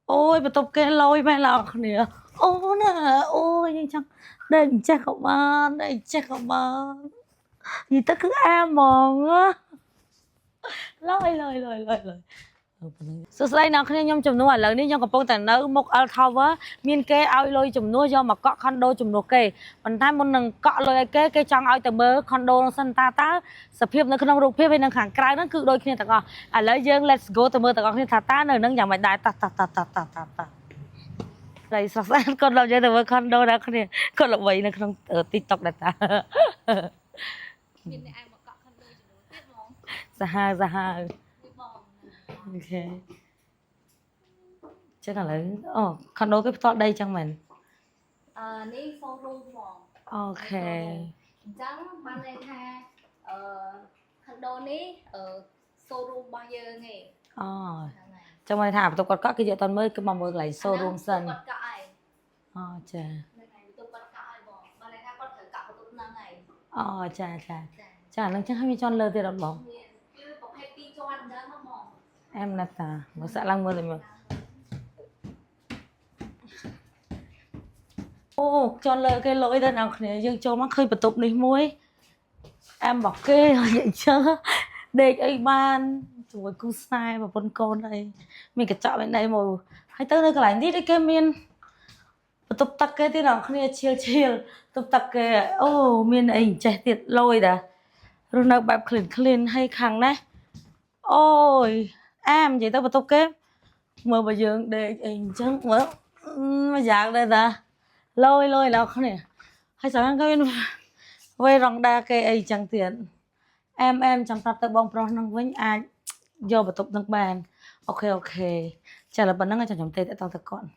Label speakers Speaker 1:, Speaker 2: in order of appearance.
Speaker 1: ôi bà tục cái lôi mẹ lọc nè ô nè ôi nhưng chẳng đừng chắc không ăn đừng chắc không ăn gì ta cứ am mòn á lôiសួស្តីអ្នកគ្នាខ្ញុំជំនួសឥឡូវនេះខ្ញុំកំពុងតែនៅមុខ L Tower មានគេឲ្យលុយជំនួសយកមកកក់ condo ជំនួសគេប៉ុន្តែមុននឹងកក់លុយឲ្យគេចង់ឲ្យទៅមើល condo នោះសិនតើសភាពនៅក្នុងរូបភាពហើយនៅខាងក្រៅហ្នឹងគឺដូចគ្នាទាំងអស់ឥឡូវយើង let's go ទៅមើលទាំងអស់គ្នាថាតើនៅនឹងយ៉ាងម៉េចដែរតោះហើយស្រស់ស្អាតគាត់លោកយើងទៅមើល condo ដល់គ្នាគាត់ល្បីនៅក្នុង TikTok ដែរតាមានអ្នកឯងមកកក់ condo ជំនួសទៀតហ្មងសាហាវអូខេចឹងឥឡូវអូខុនដូគេផ្ទាល់ដីចឹងមែន
Speaker 2: នេះ showroom ហ្មង
Speaker 1: អូខេ
Speaker 2: អញ្ចឹងបានន័យថាខុនដូនេះshowroom របស់យើងឯង
Speaker 1: អូចឹងមកថាបន្ទប់គាត់កក់គេយកតមើលគឺមកមើលកន្លែង showroom សិន
Speaker 2: គាត់កក់ហើយ
Speaker 1: អូចា
Speaker 2: នៅថ្ងៃបន្ទប់គាត់កក់ហើយបងបានន័យថាគាត់ត្រូវកក់បន្ទប់ហ្នឹងហើយ
Speaker 1: អូចាអានឹងចឹងឲ្យមានជាន់លើទៀតអត់បង
Speaker 2: គឺប្រភេទ2ជាន់ហ្នឹងបង
Speaker 1: អែមណាស់តាមើលសាក់ឡើងមើលទៅមើលអូចន់លើគេលុយទៅអ្នកគ្នាយើងចូលមកឃើញបន្ទប់នេះមួយអែមរបស់គេនិយាយចឹងដេកអីបានជួយគូស្នេហ៍ប្រពន្ធកូនអីមានកញ្ចក់មានអីមកហើយទៅនៅកន្លែងនេះគេមានបន្ទប់ទឹកគេទៀតអ្នកគ្នាឈៀលបន្ទប់ទឹកគេអូមានអីចេះទៀតលុយតារស់នៅបែប clean ហើយខាងនេះអូយអែមនិយាយទៅបន្ទប់គេមើលបើយើងដេកអីអញ្ចឹងមើលមួយយ៉ាងដែរតាលុយដល់គ្នាហើយស្អាតគេមានវេរងដាគេអីចឹងទៀតអែមចាំប្រាប់ទៅបងប្រុសនឹងវិញអាចយកបន្ទប់នឹងបានអូខេចាឥឡូវប៉ុណ្ណឹងចាំខ្ញុំទេតទៅគាត់